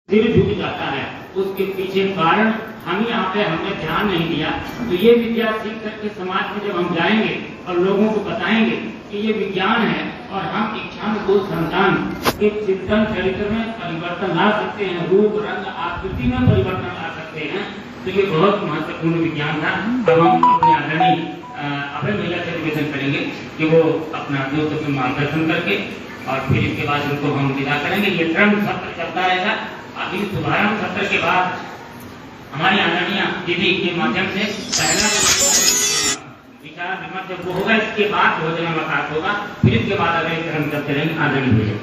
सिर झुक जाता है। उसके पीछे कारण हम यहाँ पे हमने ध्यान नहीं दिया। तो ये विद्या सीख करके समाज में जब हम जाएंगे और लोगों को बताएंगे कि ये विज्ञान है और हम इच्छा को संतान के चिंतन चरित्र में परिवर्तन ला सकते हैं, रूप रंग आकृति में परिवर्तन ला सकते हैं, तो ये बहुत महत्वपूर्ण विज्ञान था। अब हम अपने आदरणीय अभय भैया से निवेदन करेंगे कि वो अपना दोस्तों के मार्गदर्शन करके और फिर इसके बाद उनको हम विदा करेंगे। ये क्रम सत्र चलता रहेगा। अभी शुभारंभ सत्र के बाद हमारी आदरणीय दीदी के माध्यम से पहला विचार विमर्श जब वो होगा, इसके बाद भोजनावकाश होगा, फिर इसके बाद अगले क्रम चलते रहेंगे। आदरणीय भैया।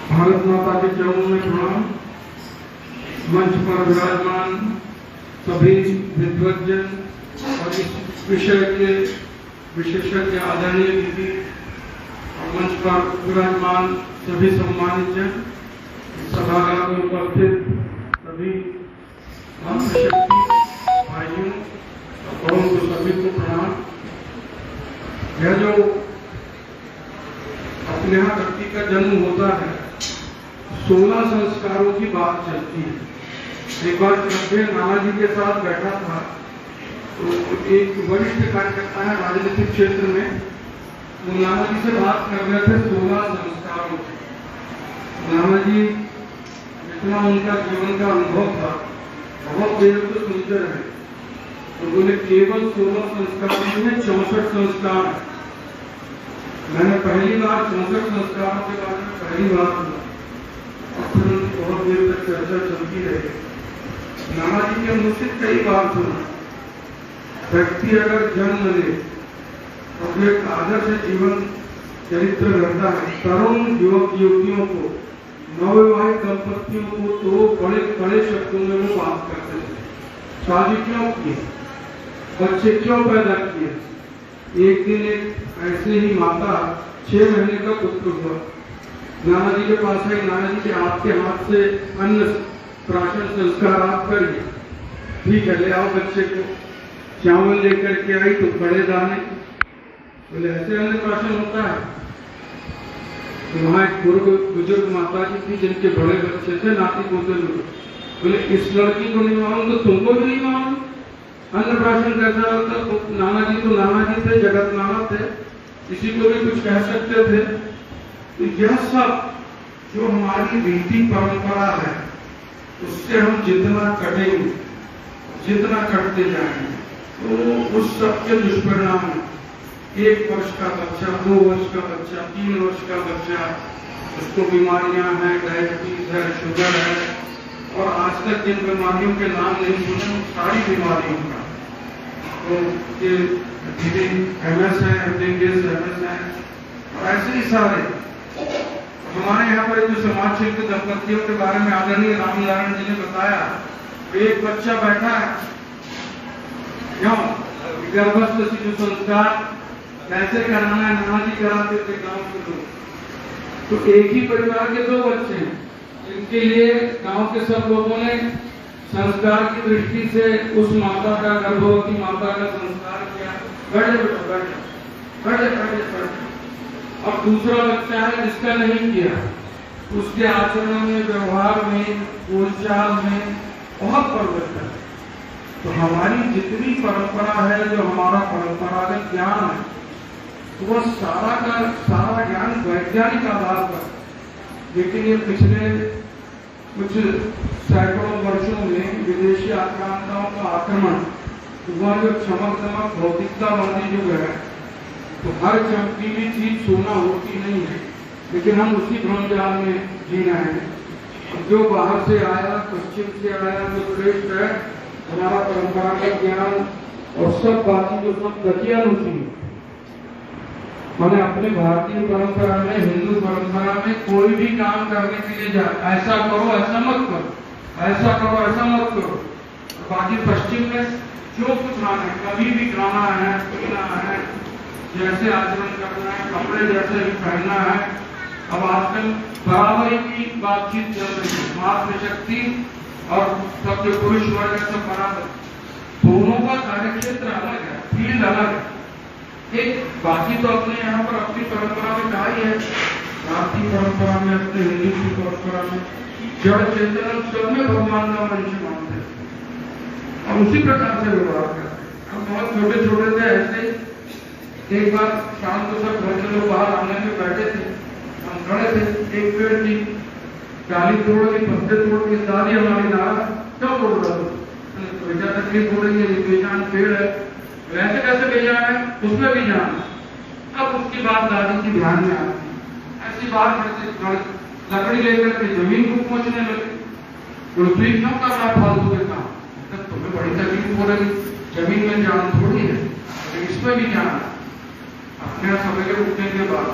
भारत माता के चरणों में प्रणाम। मंच पर विराजमान सभी विद्वज्जन और इस विषय के विशेषज्ञ आदरणीय दीदी और मंच पर विराजमान सभी सम्मानित जन, सभागार में उपस्थित सभी मातृशक्ति भाइयों और उनको सभी को प्रणाम। यह जो अपने यहाँ व्यक्ति का जन्म होता है, 16 संस्कारों की बात चलती है। एक बार जब मैं नानाजी के साथ बैठा था तो एक वरिष्ठ कार्यकर्ता है राजनीतिक क्षेत्र में, वो नानाजी से बात कर रहे थे 16 संस्कारों की। नानाजी जितना उनका जीवन का अनुभव था बहुत देर तो सुनते रहे, तो बोले केवल 16 संस्कारों में 64 संस्कार है। मैंने पहली बार 64 संस्कारों के बारे में पहली बार सुना और फिर उनकी बहुत देर तक चर्चा चलती रही। नानाजी के मुझसे कई बार सुना, व्यक्ति अगर जन्म ले और एक आदर्श जीवन चरित्र रहता है, तरुण युवक युवतियों को, नवविवाहित दंपतियों को तो बड़े बड़े शब्दों में वो बात करते थे। शादी क्यों की, बच्चे क्यों पैदा किए। एक दिन एक ऐसे ही माता 6 महीने का पुत्र हुआ, नानाजी के पास आई। नानाजी के आपके हाथ से अन्न प्राशन संस्कार आप करिए। ठीक है, ले आओ बच्चे को। चावल लेकर के आई तो बड़े दाने, बोले ऐसे अन्न प्राशन होता है। तो वहां एक बुजुर्ग माता जी थी जिनके बड़े बच्चे थे, नाती पोते लोग। बोले इस लड़की को नहीं मालूम तो तुमको भी नहीं मालूम अन्न प्राशन कैसा होता। तो नानाजी तो नानाजी थे, जगत नाना थे, किसी को भी कुछ कह सकते थे। तो यह सब जो हमारी रीति परंपरा है, उससे हम जितना कटेंगे, जितना कटते जाएंगे, तो उस सब के दुष्परिणाम है। 1 वर्ष का बच्चा, 2 वर्ष का बच्चा, 3 वर्ष का बच्चा, उसको बीमारियां हैं, डायबिटीज है, शुगर है, और आज तक जिन बीमारियों के नाम नहीं सुने सारी बीमारियों का, तो ये MS है, MS है, और ऐसे ही सारे। हमारे यहाँ पर जो समाज शिल्पी दंपतियों के बारे में आदरणीय रामनारायण जी ने बताया, एक बच्चा बैठा है, क्यों गर्भस्थ शिशु संस्कार कैसे कराना है, नानाजी कराते थे गांव के लोग। तो एक ही परिवार के 2 बच्चे हैं, इनके लिए गांव के सब लोगों ने संस्कार की दृष्टि से उस माता का, गर्भवती माता का संस्कार किया। बैठे बेटा बैठे बैठे बैठे। और दूसरा बच्चा है जिसका नहीं किया, उसके आचरण में, व्यवहार में, बोलचाल में बहुत परिवर्तन है। तो हमारी जितनी परंपरा है, जो हमारा परंपरागत ज्ञान है, तो वह सारा का सारा ज्ञान वैज्ञानिक आधार पर। लेकिन ये पिछले कुछ सैकड़ों वर्षों में विदेशी आक्रांताओं का आक्रमण हुआ, जो चमक भौतिकतावादी युग है, तो हर चमकीली चीज सोना होती नहीं है, लेकिन हम उसी भ्रमजाल में जी रहे हैं। जो बाहर से आया, पश्चिम से आया, जो श्रेष्ठ है, हमारा परंपरागत ज्ञान और सब बाकी जो सब दकियानुसी, मैंने अपने भारतीय परंपरा में, हिंदू परंपरा में कोई भी काम करने के लिए जाए, ऐसा करो ऐसा मत करो, ऐसा करो ऐसा मत करो। बाकी पश्चिम में जो कुछ आना है, कभी भी खाना है, पीना है, जैसे आचरण करना है, कपड़े जैसे भी पहनना है। अब आजकल बराबरी की बातचीत चल रही है, मातृशक्ति और सबके पुरुष वर्ग सब बराबर, दोनों का कार्यक्षेत्र अलग है, फील्ड अलग है। एक बाकी तो अपने यहाँ पर अपनी परंपरा में कहा ही है भारतीय परंपरा में, अपने हिंदू की परंपरा में जड़ चेतन सब में भगवान का अंश मानते हैं और उसी प्रकार से व्यवहार करते हैं। हम बहुत छोटे छोटे थे, ऐसे एक बार शाम को सब घर के लोग बाहर आने में बैठे थे, हम खड़े थे, एक पेड़ की डाली तोड़ के, पत्ते तोड़ के, दादी हमारी नाराज, क्यों तोड़ रहा हो? बेटा तकलीफ हो रही है, ये बेजान पेड़ है, वैसे कैसे बेजान है, उसमें भी जान है। अब उसकी बात दादी की ध्यान में आती, ऐसी बात करते लकड़ी लेकर के जमीन को पहुंचने लगे। पृथ्वी क्यों कर रहा फालतू के काम? तुम्हें बड़ी तकलीफ हो रही, जमीन में जान थोड़ी है, इसमें भी जान है। अपने सवेरे उठने के बाद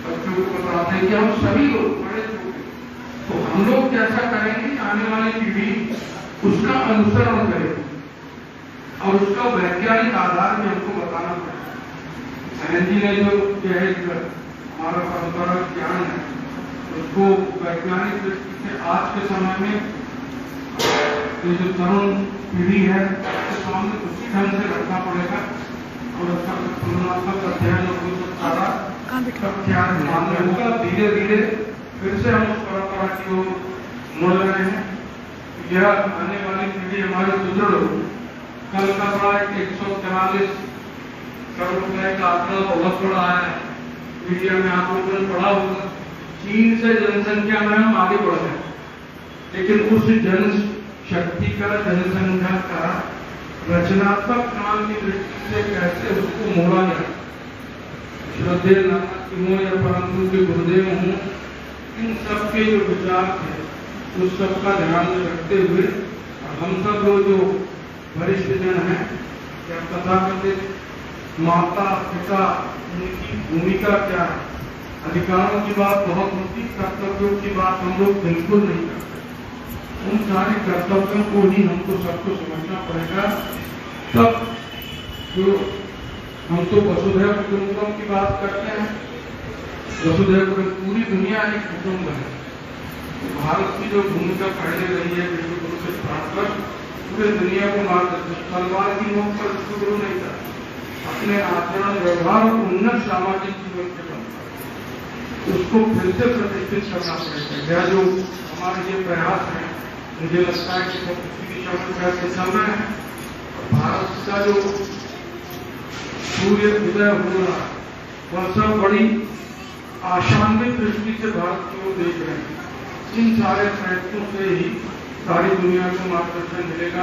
बच्चों को बताते हैं कि हम सभी लोग बड़े छोटे, तो हम लोग कैसा करेंगे, आने वाली पीढ़ी उसका अनुसरण करेगी और उसका वैज्ञानिक आधार में हमको बताना पड़ेगा। साइंस जी ने जो हमारा परंपरागत ज्ञान है उसको वैज्ञानिक दृष्टि से आज के समय में ये जो तरुण पीढ़ी है उसके सामने उसी ढंग से रखना पड़ेगा और उसका तुलनात्मक अध्ययन और सारा ख्याल मानने होगा। धीरे धीरे फिर से हम उस परंपरा की ओर मुड़ रहे हैं। यह आने वाली पीढ़ी हमारी सुदृढ़ हो। कल का बड़ा 144 करोड़ रुपए का आंकड़ा बहुत बड़ा है, मीडिया में आप लोगों ने पढ़ा होगा। चीन से जनसंख्या में हम आगे बढ़ गए, लेकिन उस जनशक्ति का, जनसंख्या का रचनात्मक काम की दृष्टि से कैसे उसको मोड़ा जाए। श्रद्धेय नाना या परंतु के गुरुदेव हूँ, इन सबके जो विचार थे उस सबका ध्यान में रखते हुए हम सब लोग जो वरिष्ठ जन हैं या तथाकथित माता पिता, उनकी भूमिका क्या है। अधिकारों की बात बहुत होती, कर्तव्यों की बात हम लोग बिल्कुल नहीं करते। उन सारे कर्तव्यों को ही हमको सबको समझना पड़ेगा। तब जो हम तो वसुधैव कुटुंबकम की बात करते हैं, वसुधैव कुटुंबकम, पूरी दुनिया एक कुटुंब है। भारत की जो भूमिका पहले रही है विश्व गुरु से प्राप्त, पूरे दुनिया को मार्गदर्शन, तलवार की नोक पर विश्व गुरु नहीं था, अपने आचरण व्यवहार और उन्नत सामाजिक जीवन के बनता, उसको फिर से प्रतिष्ठित करना पड़ेगा। यह जो हमारे ये प्रयास है, मुझे लगता है कि बहुत उसी दिशा में प्रयास समय है। भारत का जो सूर्य उदय हो रहा है, वह सब बड़ी आशान्वित दृष्टि से भारत की ओर देख रहे हैं। इन सारे प्रयत्नों से ही सारी दुनिया को मार्गदर्शन मिलेगा।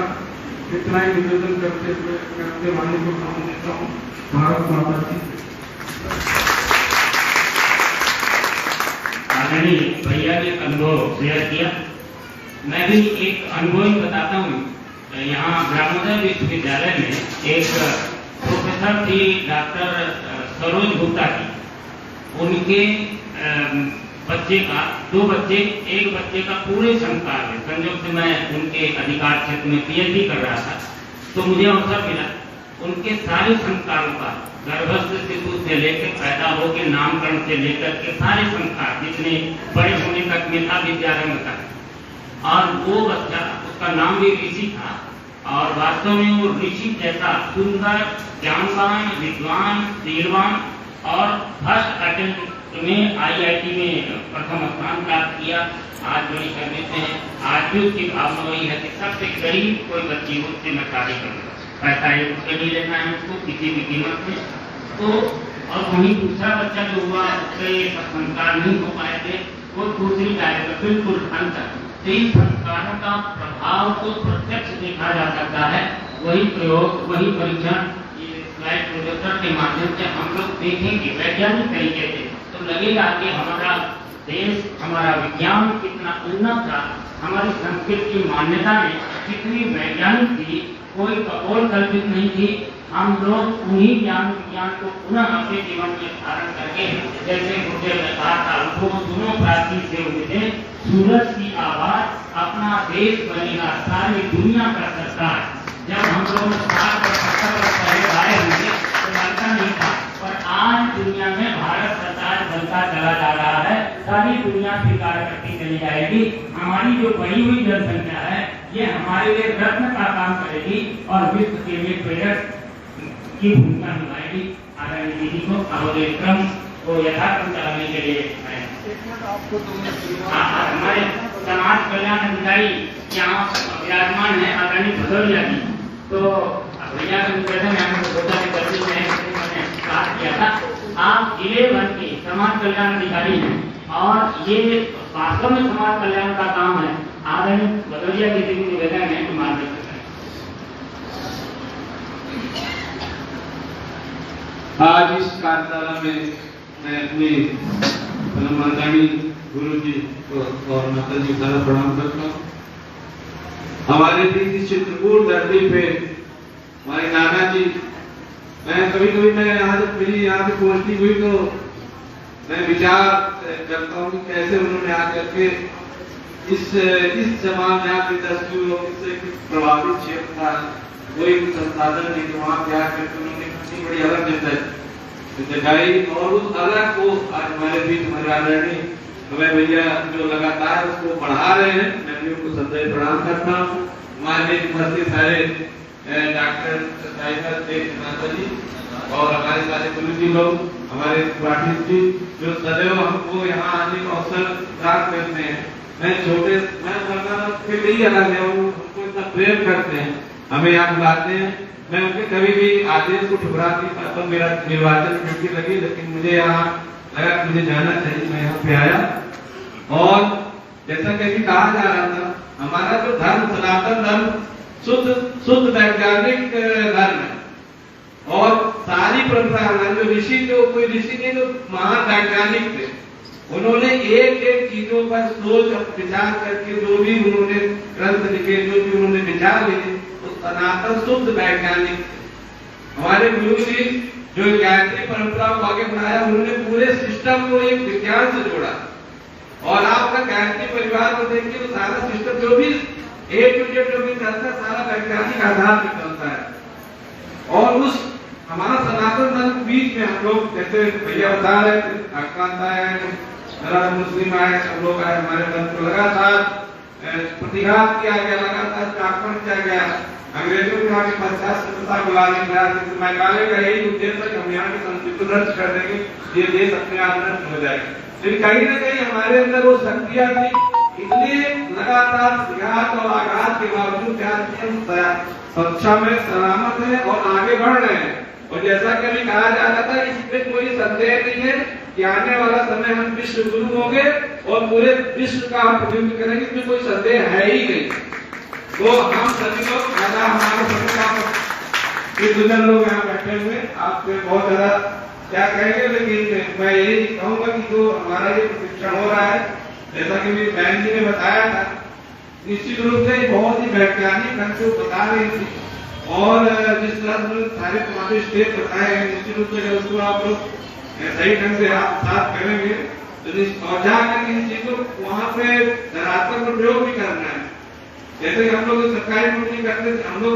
इतना ही निवेदन करते हुए मैं अपने वाणी को काम देता हूँ। भारत माता की। आदरणीय भैया ने अनुभव शेयर किया, मैं भी एक अनुभव ही बताता हूँ। यहाँ ग्रामोदय विश्वविद्यालय में एक प्रोफेसर थी, डॉक्टर सरोज गुप्ता की। उनके बच्चे का, 2 बच्चे, एक बच्चे का पूरे संस्कार में, संयोग से मैं उनके अधिकार क्षेत्र में पीएचडी कर रहा था, तो मुझे अवसर मिला उनके सारे संस्कारों का, गर्भस्थ शिशु से लेकर पैदा होकर नामकरण से लेकर के सारे संस्कार जितने बड़े होने तक में था विद्यारंभ तक। और वो बच्चा, उसका नाम भी ऋषि था और वास्तव में वो ऋषि जैसा सुंदर, ज्ञानवान, विद्वान, शीलवान और फर्स्ट अटेम्प्ट में IIT में प्रथम स्थान प्राप्त किया। आज बड़ी सर्विस में है। आज भी उसकी भावना वही है कि सबसे गरीब कोई बच्ची हो उससे मैं शादी करूँगा, पैसा है उसके लिए लेना है उसको किसी भी कीमत में। तो और वहीं दूसरा बच्चा जो हुआ उसके संस्कार नहीं हो पाए थे, वो दूसरी जाएगा बिल्कुल अंतर। तो इन संस्कारों का प्रभाव को प्रत्यक्ष देखा जा सकता है। वही प्रयोग, वही परीक्षण स्लाइड प्रोजेक्टर के माध्यम से हम लोग देखेंगे वैज्ञानिक तरीके से, तो लगेगा कि हमारा देश, हमारा विज्ञान कितना उन्नत था, हमारी संस्कृति की मान्यताएं कितनी वैज्ञानिक थी, कोई कपोल कल्पित नहीं थी। हम लोग उन्हीं ज्ञान विज्ञान को पुनः अपने जीवन में धारण करके, जैसे गुरुदेव ने कहा था, वो दोनों प्राचीन से उठे सूरज की आवाज, अपना देश बनेगा सारी दुनिया का सरकार। जब हम लोग 60 वर्ष पहले आए होंगे तो लगता नहीं था, पर आज दुनिया में भारत सरकार बनता चला जा रहा है, सारी दुनिया स्वीकार करती चली जाएगी। हमारी जो बढ़ी हुई जनसंख्या है ये हमारे लिए रत्न का काम करेगी और विश्व के लिए प्रेरक की भूमिका निभाएगी। आदरणीय दीदी को अवधि क्रम को यथाक्रम चलाने के लिए हमारे समाज कल्याण अधिकारी यहाँ विराजमान है आदरणीय भदौरिया जी, तो भैया का निवेदन है, हमने सोचा कि जल्दी से मैंने बात किया था। आप जिले भर के समाज कल्याण अधिकारी हैं और ये वास्तव में समाज कल्याण का काम है। आदरणीय भदौरिया जी से निवेदन है कि मार्गदर्शन करें। आज इस कार्यशाला में मैं अपने आदरणीय गुरु जी को और माता जी को प्रणाम करता हूँ। हमारे बीच चित्रकूट धरती पे हमारे नाना जी, मैं कभी मैं यहाँ जब मेरी यहाँ पे पहुंचती हुई तो मैं विचार करता हूँ कि कैसे उन्होंने आकर के इस जमाने में आकर 10 लोग इससे प्रभावित क्षेत्र था, कोई संसाधन नहीं, तो वहाँ पे आकर उन्होंने कितनी बड़ी अलग जगाई और उस अलग को आज हमारे बीच हमारे आदरणीय हमें भैया जो लगातार उसको बढ़ा रहे हैं, मैं भी उनको सदैव प्रणाम करता हूँ। हमारे उपस्थित सारे डॉक्टर माता जी और हमारे सारे गुरु जी लोग, हमारे पाठक जी जो सदैव हमको यहाँ आने का अवसर प्राप्त करते हैं। मैं वरना के लिए अलग है, हमको इतना प्रेम करते हैं, हमें यहाँ बुलाते हैं। मैं उनके कभी भी आदेश को ठुकरा नहीं पाता, मेरा निर्वाचन ड्यूटी लगी, लेकिन मुझे यहाँ लगा मुझे जाना चाहिए, मैं यहाँ पे आया। और जैसा कि कहा जा रहा था, हमारा जो धर्म सनातन धर्म शुद्ध वैज्ञानिक धर्म है और सारी परंपरा हमारे जो ऋषि, जो कोई ऋषि नहीं, जो महान वैज्ञानिक थे, उन्होंने एक एक चीजों पर सोच और विचार करके जो भी उन्होंने ग्रंथ लिखे, जो भी उन्होंने विचार लिखे, तो सनातन शुद्ध वैज्ञानिक। हमारे गुरु जी जो गायत्री परंपरा को आगे बढ़ाया, उन्होंने पूरे सिस्टम को एक विज्ञान से जोड़ा। और आपका गायत्री परिवार को देखिए तो सारा सिस्टम जो भी A to Z जो भी चलता है, सारा वैज्ञानिक आधार पर चलता है। और उस हमारा सनातन धर्म बीच में हम लोग, जैसे भैया बता रहे थे, आक्रांत आए, मुस्लिम आए, सब लोग आए, हमारे धर्म को लगातार प्रतिघात किया गया, लगातार आक्रमण किया गया। अंग्रेजों के आगे 50 को लाने का मैकाले का यही उद्देश्य है कि हम यहाँ की संस्कृति को नष्ट कर देंगे, ये देश अपने आप नष्ट हो जाएगा। लेकिन कहीं न कहीं हमारे अंदर वो शक्तियां थी, इसलिए लगातार प्रयास और आघात के बावजूद सुरक्षा में सलामत है और आगे बढ़ रहे हैं। और जैसा कि अभी कहा जा रहा था, इसमें कोई संदेह नहीं है कि आने वाला समय हम विश्व गुरु होंगे और पूरे विश्व का हम प्रतिनिधित्व करेंगे, इसमें कोई संदेह है ही नहीं। तो हम सभी लोग ज्यादा हमारे लोग यहाँ बैठे हुए आपसे बहुत ज्यादा क्या कहेंगे, लेकिन मैं यही कहूंगा कि जो हमारा ये प्रशिक्षण हो रहा है, जैसा कि मेरी बहन जी ने बताया था, निश्चित रूप से बहुत ही वैज्ञानिक ढंग से बता रही थी और जिस तरह से सारे प्रभावी स्टेप बताए हैं, निश्चित रूप से उसको आप लोग सही ढंग से आप साथ करेंगे तो और जाकर इन चीजों वहाँ पे धरातल पर प्रयोग भी करना है। जैसे कि हम लोग सरकारी नौकरी करते थे, हम लोग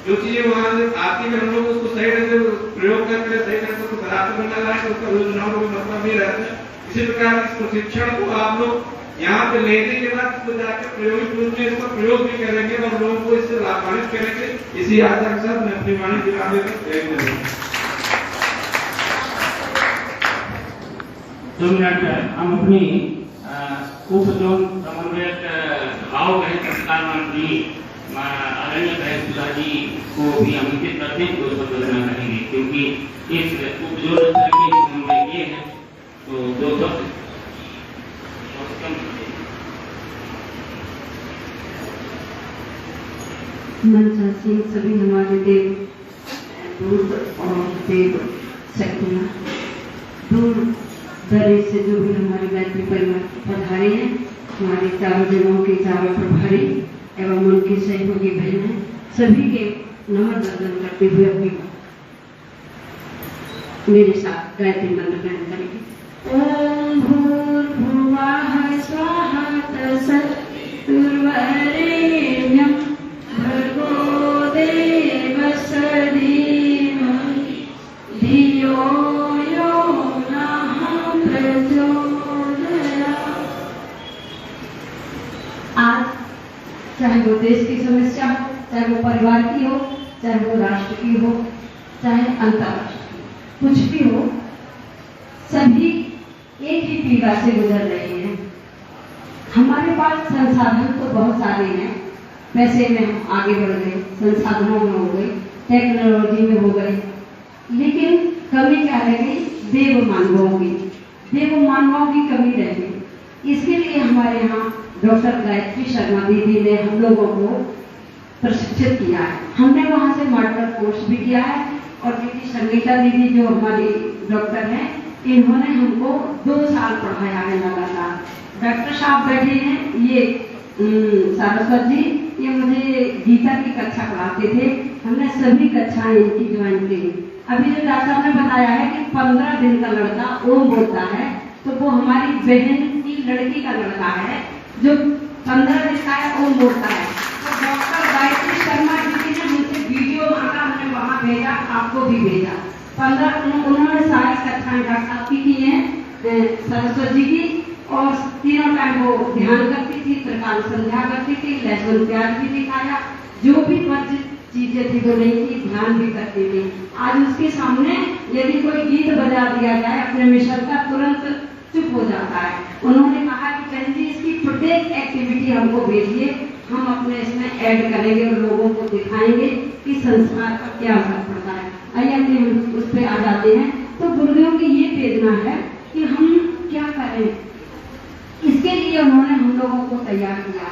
जो चीजें वहां से आती है, हम लोग उसको सही ढंग से प्रयोग करके सही ढंग से उसको धरातल पर न लाए तो उसका योजनाओं को मतलब नहीं रहता है। इसी प्रकार इस प्रशिक्षण को आप लोग यहाँ पे लेने के बाद इसको जाकर प्रयोगिक रूप में इसका प्रयोग भी करेंगे और लोगों को इससे लाभान्वित करेंगे। इसी आशा के साथ मैं अपनी वाणी दिखा देता हूँ। 2 मिनट हम अपनी उप जोन समन्वयक भाव संस्कार मंत्री आदरणीय बहसुदा जी को भी आमंत्रित करते हैं, तो संबोधन करेंगे, क्योंकि इस उप जोन स्तर के समन्वय ये है। तो 2 शब्द मनसासी सभी हमारे देव दूर और देव शक्तियाँ दूर दरे से जो भी हमारे गायत्री परिवार पधारे हैं, हमारे चारों जगहों के चारों प्रभारी एवं उनकी सहयोगी बहन है, सभी के नमन वंदन करते हुए अपनी मेरे साथ गायत्री मंत्र गायन करेंगे। ओम भूर्भुवः स्वाहा तत्सवितुर्वरेण्यं भर्गो देवस्य धीमहि धियो यो नः प्रचोदयात्। आज चाहे वो देश की समस्या हो, चाहे वो परिवार की हो, चाहे वो राष्ट्र की हो, चाहे अंतर्राष्ट्रीय, कुछ भी हो, सभी एक ही पीड़ा से गुजर रहे हैं। हमारे पास संसाधन तो बहुत सारे हैं, पैसे में हम आगे बढ़ गए, संसाधनों में हो गए, टेक्नोलॉजी में हो गए, लेकिन कमी क्या रह गई? देव मानवों की कमी रह गई। इसके लिए हमारे यहाँ डॉक्टर गायत्री शर्मा दीदी ने हम लोगों को प्रशिक्षित किया है। हमने वहाँ से मॉडल कोर्स भी किया है और दीदी संगीता दीदी जो हमारी डॉक्टर हैं, इन्होंने हमको 2 साल पढ़ाया है लगातार। डॉक्टर साहब बैठे हैं, ये सारस्वत जी, ये मुझे गीता की कक्षा पढ़ाते थे। हमने सभी कक्षाएं इनकी ज्वाइन की। अभी जो डॉक्टर साहब ने बताया है कि 15 दिन का लड़का ओम बोलता है, तो वो हमारी बहन की लड़की का लड़का है जो 15 दिन का है, ओम बोलता है। तो डॉक्टर गायत्री शर्मा जी ने मुझसे वीडियो मांगा, हमने वहाँ भेजा, आपको भी भेजा। 15 उन्होंने सारी कक्षाएं डॉक्टर साहब की हैं, सरस्वती जी की, और तीनों टाइम वो ध्यान करती थी, प्रकाश संध्या करती थी, लहसुन प्याज भी दिखाया, जो भी वर्जित चीजें थी वो नहीं थी, ध्यान भी करती थी। आज उसके सामने यदि कोई गीत बजा दिया जाए अपने मिशन का, तुरंत चुप हो जाता है। उन्होंने कहा कि बहन जी इसकी प्रत्येक एक्टिविटी हमको भेजिए, हम अपने इसमें ऐड करेंगे और लोगों को दिखाएंगे कि संस्कार का क्या असर पड़ता है। आइए अपने उस पर आ जाते हैं। तो गुरुदेव की ये प्रेरणा है कि हम क्या करें, इसके लिए उन्होंने हम लोगों को तैयार किया।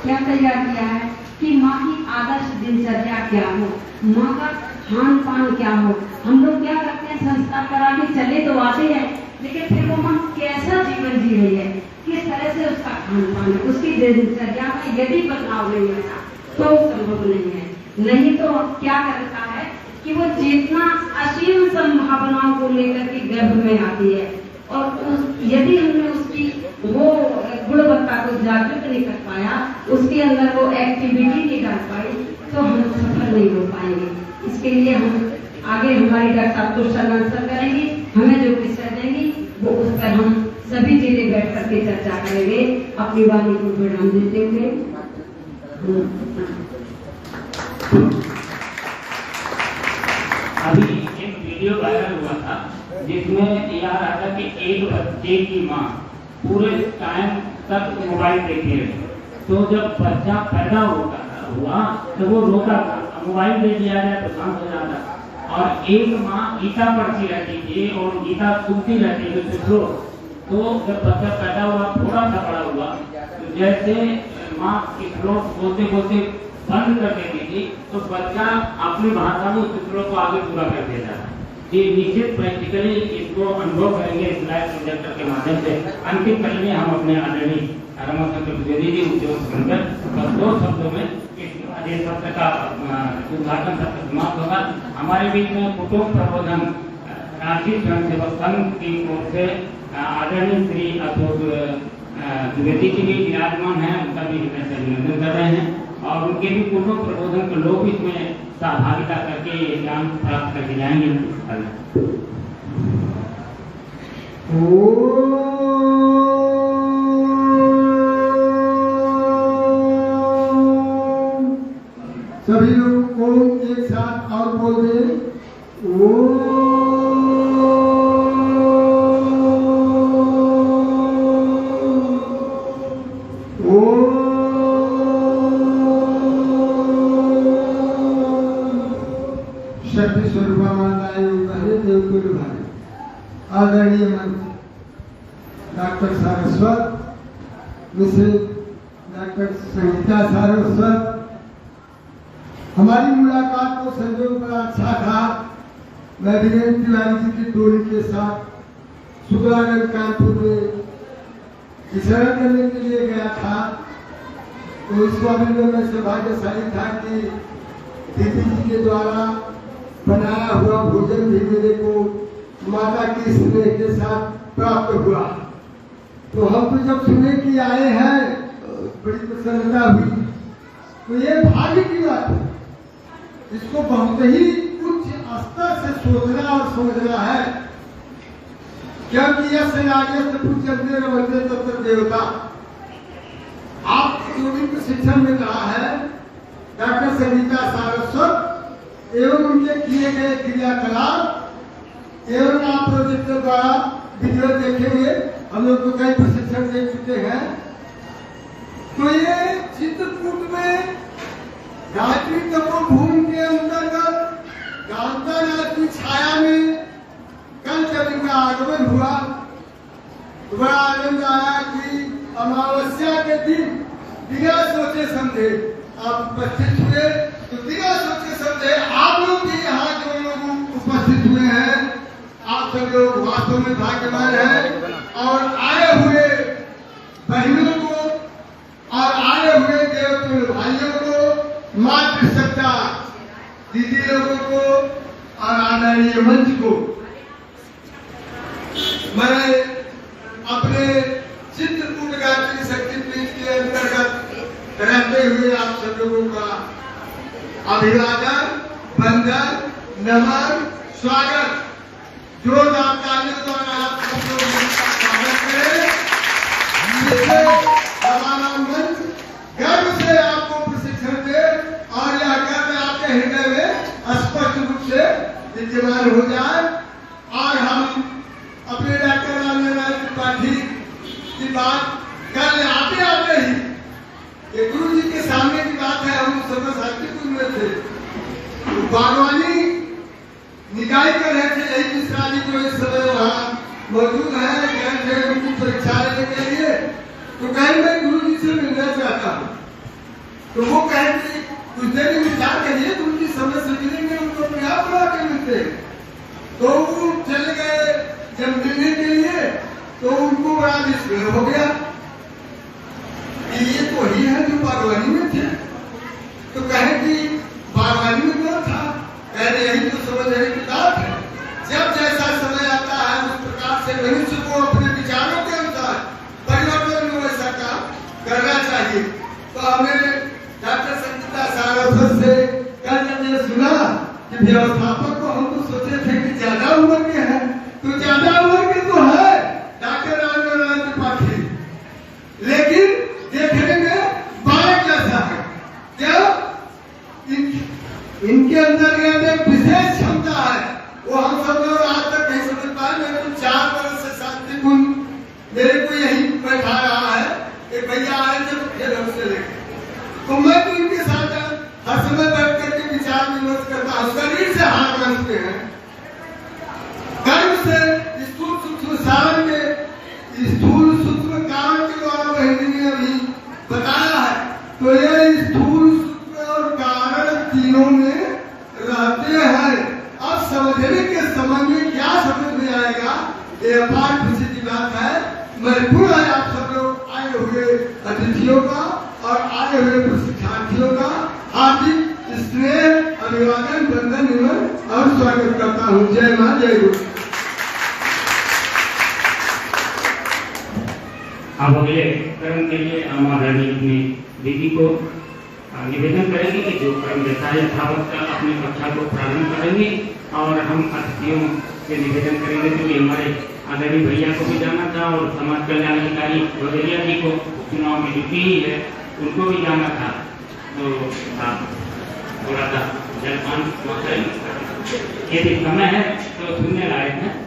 क्या तैयार किया है कि माँ की आदर्श दिनचर्या क्या हो, माँ का खान पान क्या हो। हम लोग क्या करते हैं, संस्कार करा के चले तो आते हैं, लेकिन फिर वो माँ कैसा जीवन जी रही है, किस तरह से उसका खान पान है, उसकी दिनचर्या में यदि बदलाव नहीं होता तो संभव नहीं है। नहीं तो क्या करता है कि वो चेतना असीम संभावनाओं को लेकर के गर्भ में आती है, और यदि हमने उसकी वो गुणवत्ता को जागृत नहीं कर पाया, उसके अंदर वो एक्टिविटी नहीं कर पाई, तो हम सफल नहीं हो पाएंगे। इसके लिए हम आगे हमारी डॉक्टर साहब क्वेश्चन आंसर करेंगी, हमें जो विषय देंगी वो उस पर हम सभी चीजें बैठ करके चर्चा करेंगे, अपनी वाणी को विराम देते हुए। अभी एक वीडियो वायरल हुआ था जिसमें यह रहा था कि एक बच्चे की माँ पूरे टाइम तक मोबाइल देखती रही, तो जब बच्चा पैदा हुआ तो वो रोता था, मोबाइल दे दिया जाए तो शांत हो जाता। और एक माँ गीता पढ़ती रहती थी और गीता सुनती रहती थी दूसरों। तो जब बच्चा पैदा हुआ, थोड़ा सा बड़ा हुआ, तो जैसे माँ की श्लोक बोलते बोलते बंद कर देती थी, तो बच्चा अपनी भाषा में उस श्लोक को आगे पूरा कर देता था। ये निश्चित प्रैक्टिकली इसको अनुभव करेंगे इस लाइव प्रोजेक्टर के माध्यम से। अंतिम करेंगे हम अपने आदरणीय रमाशंकर द्विवेदी जी उद्योग सुनकर, और 2 शब्दों में इस सत्र का उद्घाटन सत्र समाप्त होगा। हमारे बीच में कुटुंब प्रबोधन राष्ट्रीय स्वयंसेवक संघ की ओर से आदरणीय श्री अशोक द्विवेदी जी भी विराजमान है, उनका भी अभिनंदन कर रहे हैं, और उनके भी कुटुंब प्रबोधन के लोग इसमें सहभागिता करके ये ज्ञान प्राप्त करके जाएंगे। सभी लोग ओम एक साथ और बोल दें, शक्ति स्वरूपा माताएं देवकुल भाई, आदरणीय मंत्री डॉक्टर सारस्वत मिश्र, डॉक्टर संगीता सारस्वत, हमारी मुलाकात को संजोग बड़ा अच्छा था। मैं वीरेंद्र तिवारी जी की टोली के साथ सुगरागंज कानपुर में विचरण करने के लिए गया था, तो इस मामले में सौभाग्यशाली था कि दीदी जी के द्वारा बनाया हुआ भोजन भी मेरे को माता की स्नेह के साथ प्राप्त हुआ। तो हम तो जब सुने कि आए हैं बड़ी प्रसन्नता हुई। तो ये भाग्य की बात है, इसको बहुत ही उच्च स्तर से सोचना और समझना है, क्योंकि यह से पूछते रमते तत्व देवता। आप जो भी प्रशिक्षण मिल रहा है डॉक्टर संगीता सारस्वत एवं उनके किए गए क्रियाकलाप एवं आप प्रोजेक्ट द्वारा वीडियो देखेंगे हम लोग को कई प्रशिक्षण दे चुके हैं। तो ये चित्रकूट में गायत्री तपोभूमि के अंतर्गत कांतानाथ की छाया में कल जब इनका आगमन हुआ तो बड़ा आनंद आया कि अमावस्या के दिन बिना सोचे समझे आप उपस्थित हुए। तो बिना सोचे समझे आप लोग भी यहाँ जो लोग उपस्थित हुए हैं, आप सब लोग वास्तव में भाग्यवान हैं। और आए हुए बहनों को और आए हुए देवतुल्य भाइयों को, मातृसत्ता दीदी लोगों को और आदरणीय मंच को मैं अपने चित्रकूट गायत्री शक्तिपीठ के अंतर्गत रहते हुए आप सब लोगों का अभिवादन, वंदन, नमन, स्वागत, जोरदार तालियों द्वारा आप सब लोगों का स्वागत करें। हमारा मंच गर्व से आपको प्रशिक्षण दे और यह गर्व आपके हृदय में स्पष्ट रूप से विद्यमान हो जाए। और हम अपने डॉक्टर रामनारायण त्रिपाठी की बात कर ले आते आते ही, ये गुरु जी के सामने की बात है। हम सब शांतिपुर में थे, तो बागवानी निकाय कर रहे थे। यही मिश्रा जी जो इस समय वहाँ मौजूद है, गए थे उनकी परीक्षा लेने के लिए। तो कहीं मैं गुरु जी से मिलना चाहता हूँ। तो वो कहे कि कुछ देर विचार करिए, गुरु जी समय से मिलेंगे, उनको अपने आप बुला के मिलते। तो वो चले गए जब मिलने के लिए, तो उनको बड़ा विस्मय हो गया कि ये तो ही है जो बागवानी में थे। तो कहे कि बागवानी में कौन था? कह रहे यही तो समझ रहे की बात है। जब जैसा समय आता है उस प्रकार से मनुष्य को अपने विचारों के अनुसार परिवर्तन में वैसा काम करना चाहिए। तो हमें डॉक्टर संगीता सारस्वत से कल हमने सुना कि व्यवस्थापक को हम तो सोचे थे कि ज्यादा उम्र के हैं, तो ज्यादा उम्र के तो है डॉक्टर रामनारायण त्रिपाठी, लेकिन देखने में बालक जैसा है। क्या इनके अंदर एक विशेष क्षमता है, वो हम सब लोग आज तक नहीं समझ पाए। मैं तो 4 वर्ष से शांतिपूर्ण मेरे को यही बैठा रहा है। एक भैया आए थे फिर हमसे लेकर, तो मैं तो इनके साथ हर समय बैठ करके विचार विमर्श करता हूँ। शरीर से हाथ बांधते हैं, कर्म से स्थूल सूक्ष्म सारण के स्थूल सूक्ष्म कारण के द्वारा बहिनी ने अभी बताया है। तो ये स्थूल सूक्ष्म और कारण तीनों में रहते हैं। अब समझने के समय में क्या समझ में आएगा, ये अपार खुशी की बात है। मैं पुनः आप सब लोग आए हुए अतिथियों का और आए हुए प्रशिक्षार्थियों का हार्दिक स्नेह, अभिवादन, वंदन, नमन और स्वागत करता हूँ। जय मां, जय गुरु। अब अगले कर्म के लिए हम आदरणीय अपनी दीदी को निवेदन करेंगे कि जो कर्म देता है यथावत अपनी कक्षा को प्रारंभ करेंगे। और हम अतिथियों से निवेदन करेंगे क्योंकि हमारे आदरणीय भैया को भी जाना था और समाज कल्याण अधिकारी भगरिया जी को चुनाव में ड्यूटी ही है, उनको भी जाना था। तो थोड़ा सा जलपान ये भी समय है तो सुनने लायक है।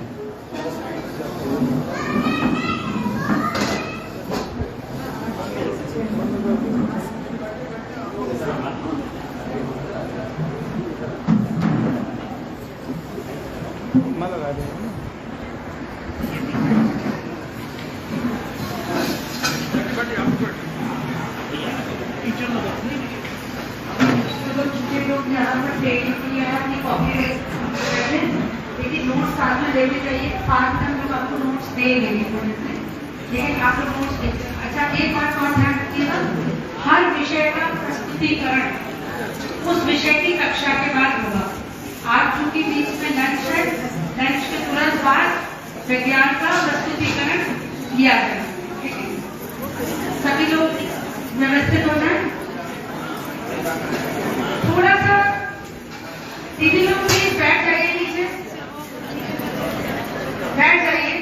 लेकिन नोट्स साथ में लेने चाहिए। 5 मिनट में आपको नोट्स दे देंगे, लेकिन आप लोग नोट्स देते। अच्छा, एक बात और ध्यान रखिएगा, हर विषय का प्रस्तुतिकरण उस विषय की कक्षा के बाद होगा। आप चूंकि बीच में लंच है, लंच के तुरंत बाद विज्ञान का प्रस्तुतिकरण किया जाए। ठीक है, सभी लोग व्यवस्थित हो जाए। थोड़ा सा दीदी लोग प्लीज बैठ जाइए, नीचे बैठ जाइए।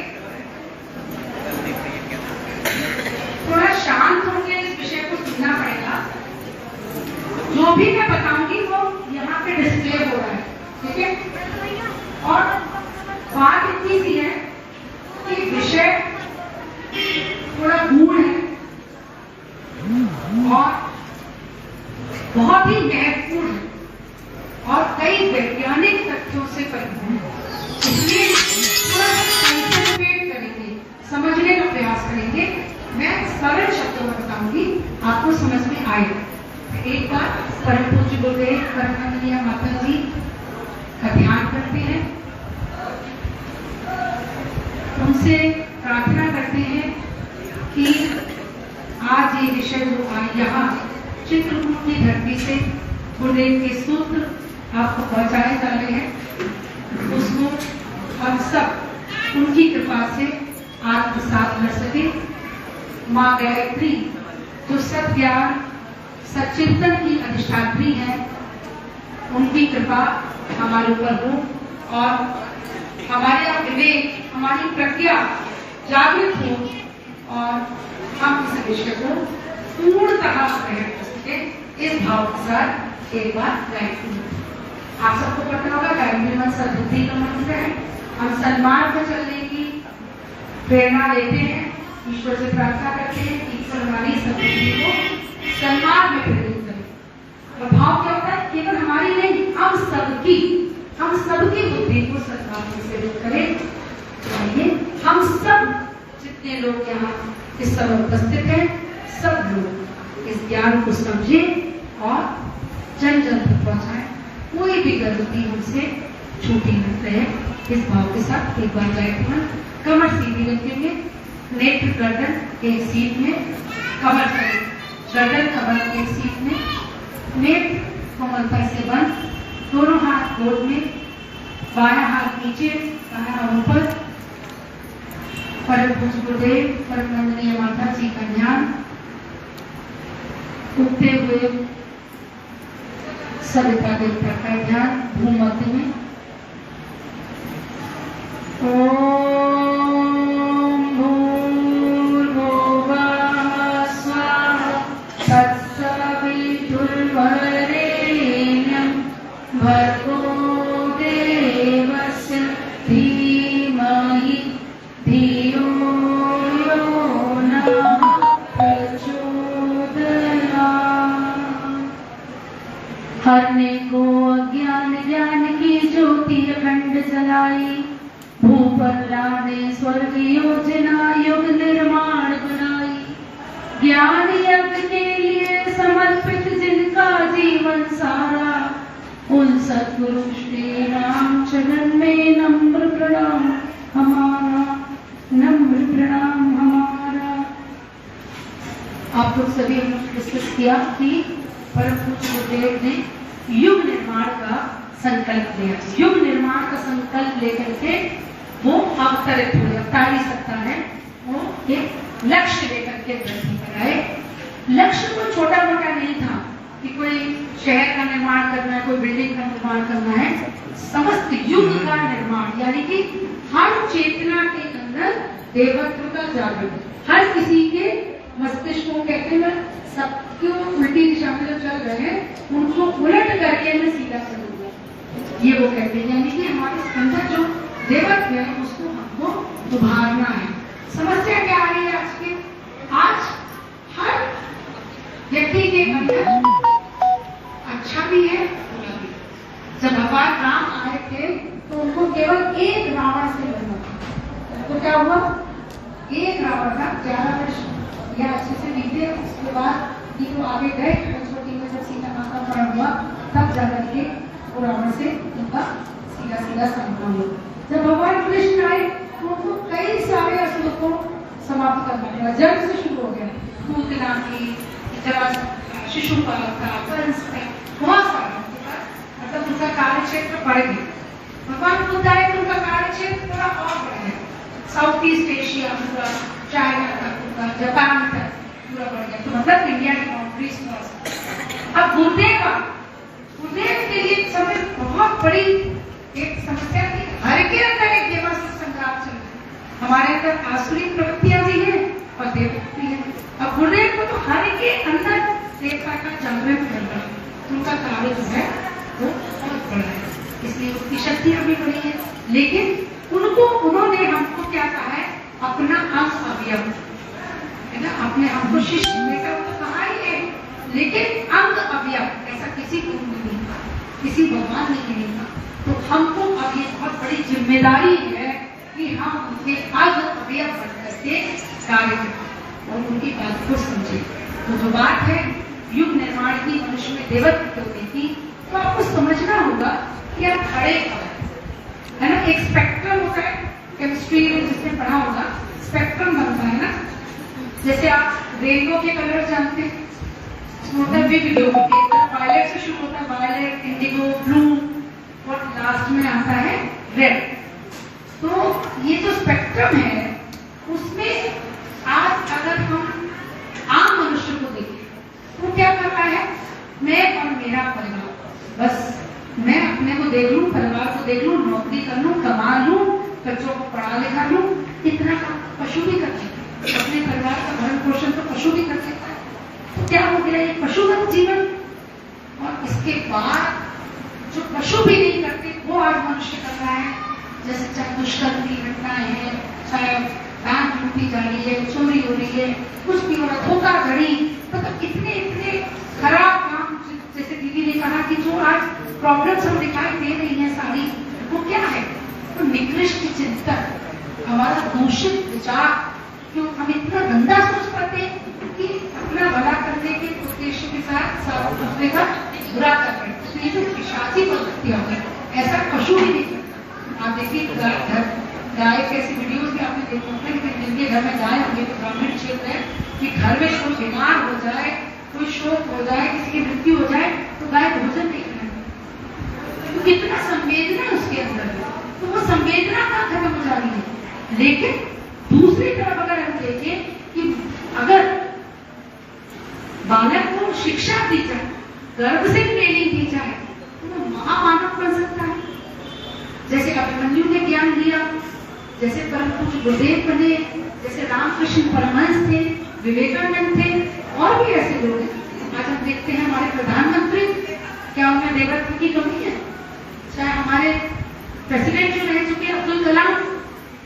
थोड़ा शांत होकर इस विषय को सुनना पड़ेगा। जो भी मैं बताऊंगी वो यहाँ पे डिस्प्ले हो रहा है, ठीक है। और बात इतनी सी है कि विषय गूढ़ है और बहुत ही महत्वपूर्ण है और कई वैज्ञानिक तथ्यों से परिपूर्ण है। इसलिए थोड़ा कंसंट्रेट करेंगे, समझने का प्रयास करेंगे। मैं सरल शब्दों में बताऊंगी, आपको समझ में आएगा। एक बार परम पूज्य गुरुदेव परमानंद माता जी का ध्यान करते हैं, उनसे प्रार्थना करते हैं कि आज ये विषय जो यहाँ चित्रकूट की धरती से गुरुदेव के सूत्र आपको पहुंचाए जा रहे हैं, उसको हम सब उनकी कृपा से आत्मसात कर सके। माँ गायत्री जो सत्ज्ञान सच्चिंतन की अधिष्ठात्री है, उनकी कृपा हमारे ऊपर हो और हमारे विवेक, हमारी प्रज्ञा जागृत हो और हम इस विषय को पूर्णतः ग्रहण कर सके। इस भाव के साथ एक बार गायत्री, आप सबको पता होगा गायत्री मंत्र सद्बुद्धि का मंत्र है। हम सन्मार्ग पर चलने की प्रेरणा लेते हैं, ईश्वर से प्रार्थना करते हैं कि ईश्वर हमारी सद्बुद्धि को सन्मार्ग में प्रेरित करें। और भाव क्या होता है, केवल हमारी नहीं, हम सबकी बुद्धि को सद्मार्ग में प्रेरित करें। चाहिए हम सब जितने लोग यहाँ इस समय उपस्थित हैं, सब लोग इस ज्ञान को समझें और जन जन तक पहुंचाएं। कोई भी गलती हमसे छूटी न रहे। इस भाव के साथ एक बार गायत्री कमर सीधी रखेंगे, नेत्र गर्दन एक सीट में, कमर गर्दन कमर एक सीट में, नेत्र कोमलता से बंद, दोनों हाथ गोद में, बायां हाथ नीचे बायां हाथ ऊपर। परम पूज्य गुरुदेव परमानंद माता जी का ध्यान, उगते हुए सविता देवता का ध्यान भूमध्य में। ओम भूर्भुवः स्वः तत्सवितुर्वरेण्यं भर्गो देवस्य धीमहि धियो यो नः प्रचोदयात्। हरने को अज्ञान ज्ञान की ज्योति अखंड जलाई, भूपल्ला ने स्वर्ग योजना युग निर्माण बनाई। ज्ञान यज्ञ के लिए समर्पित जिनका जीवन सारा, उन सद्गुरु श्री राम चरण में नम्र प्रणाम हमारा, नम्र प्रणाम हमारा। आप लोग सभी डिस्कस किया कि परम पूज्य गुरुदेव ने युग निर्माण का संकल्प लिया। युग निर्माण का संकल्प लेकर के वो अवतरित हुए, अवतार ही सकता है, वो एक लक्ष्य लेकर के धरती पर आए। लक्ष्य कोई छोटा मोटा नहीं था कि कोई शहर का निर्माण करना है, कोई बिल्डिंग का निर्माण करना है। समस्त युग का निर्माण, यानी कि हर चेतना के अंदर देवत्व का जागरण। हर किसी के मस्तिष्क को कहते हैं, सब क्यों उल्टी दिशा में जो चल रहे हैं उनको उलट करके मैं सीधा चलूंगा, ये वो कहते हैं। यानी कि हमारे अंदर जो देवत्व है उसको हमको उभारना है। समस्या क्या आ रही है आज की? आज हर व्यक्ति के अंदर अच्छा भी है, बुरा भी। जब भगवान राम आए थे तो उनको केवल एक रावण से लड़ना था। तो क्या हुआ? एक रावण था, 11 वर्ष या अच्छे से बीते। उसके बाद वो आगे गए, छोटी में जब सीता माता का हुआ तब जाकर के वो रावण से उनका सीधा सीधा संग्राम हुआ। जब भगवान कृष्ण आए तो उनको कई सारे असुरों को समाप्त करना पड़ा। जन्म से शुरू हो गया, पूतना की, शिशुपाल था, कंस था, बहुत सारे, मतलब उनका कार्य क्षेत्र बढ़ गया। भगवान बुद्ध आए तो उनका कार्य क्षेत्र थोड़ा और बढ़ गया। साउथ ईस्ट एशिया पूरा, चाइना तक पूरा, जापान तक पूरा बढ़ गया। तो मतलब इंडिया की बाउंड्रीज क्रॉस। अब गुरुदेव के लिए समय बहुत बड़ी एक समस्या थी। हर के अंदर एक देवासुर संग्राम चल रहा है। हमारे अंदर आसुरी प्रवृत्तियां भी है और देवभक्ति है। अब गुरुदेव को तो हर के अंदर देवता का जागरण करना है। उनका कार्य जो है वो बहुत बड़ा है, इसलिए उनकी शक्तियां भी बड़ी है। लेकिन उन्होंने हमको क्या कहा है? अपना अंश अवयव है ना, अपने हमको शिष्य बेटा तो कहा ही है, लेकिन अंग अवयव ऐसा किसी को नहीं था, किसी भगवान ने नहीं था। तो हमको अब ये बहुत बड़ी जिम्मेदारी है कि हम उनके अंग अवयव बन करके कार्य करें और उनकी बात को समझे। तो जो बात है युग निर्माण की, मनुष्य में देवत्व होने की, तो आपको समझना होगा कि आप खड़े है ना। एक स्पेक्ट्रम होता है केमिस्ट्री में, जिसने पढ़ा होगा, स्पेक्ट्रम बनता है ना। जैसे आप रेनबो के कलर जानते हैं, होता है विविडो, वायलेट से शुरू होता है, वायलेट, इंडिगो, ब्लू और लास्ट में आता है रेड। तो ये जो स्पेक्ट्रम है उसमें आज अगर हम आम मनुष्य को देखें तो क्या कर रहा है, मैं और मेरा परिवार, बस मैं अपने को देख लूं, परिवार को देख लूं, नौकरी कर लूं, कमा लूं, बच्चों को पढ़ा लिखा लूं, इतना काम पशु भी कर सकता है। अपने परिवार का भरण पोषण तो पशु भी कर सकता है। तो क्या हो गया ये पशुवत जीवन। और इसके बाद जो पशु भी नहीं करते वो आज मनुष्य कर रहा है। जैसे चाहे दुष्कर्म की घटनाएं हैं, चाहे बैंक लूटी जा रही है, चोरी हो रही है, कुछ भी हो रहा है, धोखाधड़ी, मतलब इतने इतने खराब काम। जैसे दीदी ने कहा कि जो आज प्रॉब्लम्स हम दिखाई दे रही हैं सारी, वो क्या है, तो निकृष्ट चिंतन, हमारा दूषित विचार। क्यों हम इतना गंदा सोच पाते हैं कि अपना भला करने के उद्देश्य के साथ साथ दूसरे का बुरा कर रहे हैं। तो ये तो पिशाची प्रवृत्ति हो गई, ऐसा पशु भी नहीं करता। आप देखिए गाय कैसी वीडियोस भी आपने देखे होंगे कि जिनके घर में गाय होंगे, तो ग्रामीण क्षेत्र है कि घर में कोई बीमार हो जाए, कोई शोक हो जाए, किसी की मृत्यु हो जाए, तो गाय भोजन नहीं खाएगी। तो कितना संवेदना उसके अंदर है, तो वो संवेदना का खत्म हो जा रही है। लेकिन दूसरी तरफ अगर हम देखें कि अगर बालक को शिक्षा दी जाए, गर्भ से ट्रेनिंग दी जाए, तो वो महामानव बन सकता है। जैसे अभिमन्यु ने ज्ञान दिया, जैसे परम पूज्य गुरुदेव बने, जैसे रामकृष्ण परमहंस थे, विवेकानंद थे, और भी ऐसे लोग हैं। आज हम देखते हैं हमारे प्रधानमंत्री, क्या उनमें देवत्व की कमी है? चाहे हमारे प्रेसिडेंट जो रह चुके अब्दुल कलाम,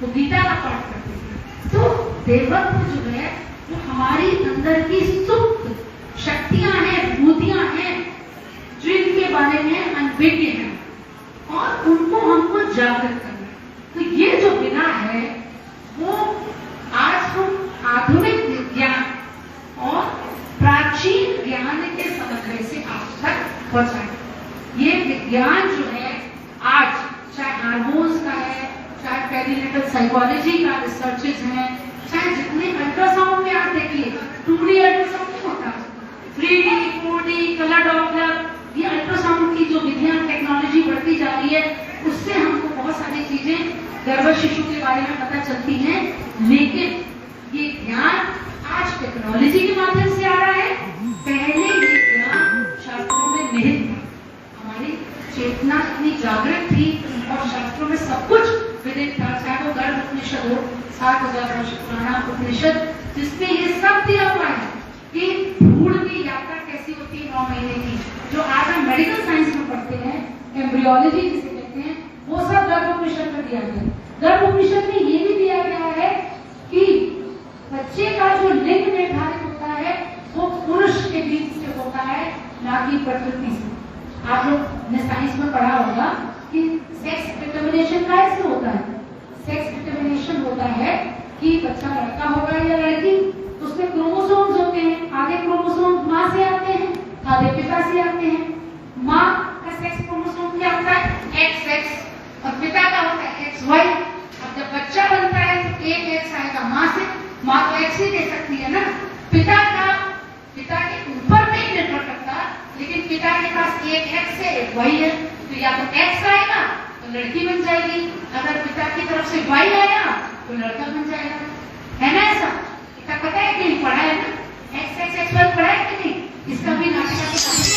वो गीता का पाठ करते थे। तो देवत्व जो है वो हमारी अंदर की सुप्त शक्तियां हैं, भूतियां हैं, जिनके बारे में अनभिज्ञ है और उनको हमको जागृत करना। तो ये जो बिना है वो आज हम आधुनिक विज्ञान और प्राचीन ज्ञान के समन्वय से आज तक पहुंचाए। ये विज्ञान जो है आज चाहे हार्मोन्स का है, चाहे पेरिनेटल साइकोलॉजी का रिसर्चेस हैं, चाहे जितने अल्ट्रासाउंड में आप देखिए, 2D अल्ट्रासाउंड नहीं होता, 3D, 4D, कलर डॉपलर, ये अल्ट्रासाउंड की जो विधियां टेक्नोलॉजी बढ़ती जा रही है, उससे हमको बहुत सारी चीजें गर्भ शिशु के बारे में पता चलती हैं। लेकिन ये ज्ञान आज टेक्नोलॉजी के माध्यम से आ रहा है, पहले ये ज्ञान शास्त्रों में निहित था। हमारी चेतना इतनी जागृत थी और शास्त्रों में सब कुछ विदित था, चाहे वो गर्भ उपनिषद हो, 7000 वर्ष पुराना उपनिषद, जिसमें ये सब दिया हुआ है कि भ्रूण की यात्रा कैसी होती है 9 महीने की, जो आज हम मेडिकल साइंस में पढ़ते हैं, एम्ब्रियोलॉजी जिसे कहते हैं, वो सब गर्भ उपनिषद में दिया गया है। गर्भ उपनिषद में ये भी दिया गया है कि बच्चे का जो लिंग निर्धारित होता है वो पुरुष के बीच से होता है, ना कि प्रकृति से। आप लोग ने साइंस में पढ़ा होगा कि सेक्स डिटर्मिनेशन कैसे होता है। सेक्स डिटर्मिनेशन होता है कि बच्चा लड़का होगा या लड़की, तो उसमें क्रोमोसोम्स होते हैं, आधे क्रोमोसोम माँ से आते हैं, आधे पिता से आते हैं। माँ का सेक्स क्रोमोसोम क्या होता है, XX, और पिता का होता है XY। अब जब बच्चा बनता है तो एक X आएगा माँ से, माँ तो X ही दे सकती है ना, पिता के ऊपर नहीं निर्भर करता, लेकिन पिता के पास एक X है, एक Y है, तो या तो X आएगा तो लड़की बन जाएगी, अगर पिता की तरफ से Y आया तो लड़का बन जाएगा, है ना? ऐसा इतना पता है कि नहीं, पढ़ा है ना, XX XY पढ़ा है कि नहीं? इसका भी नाटक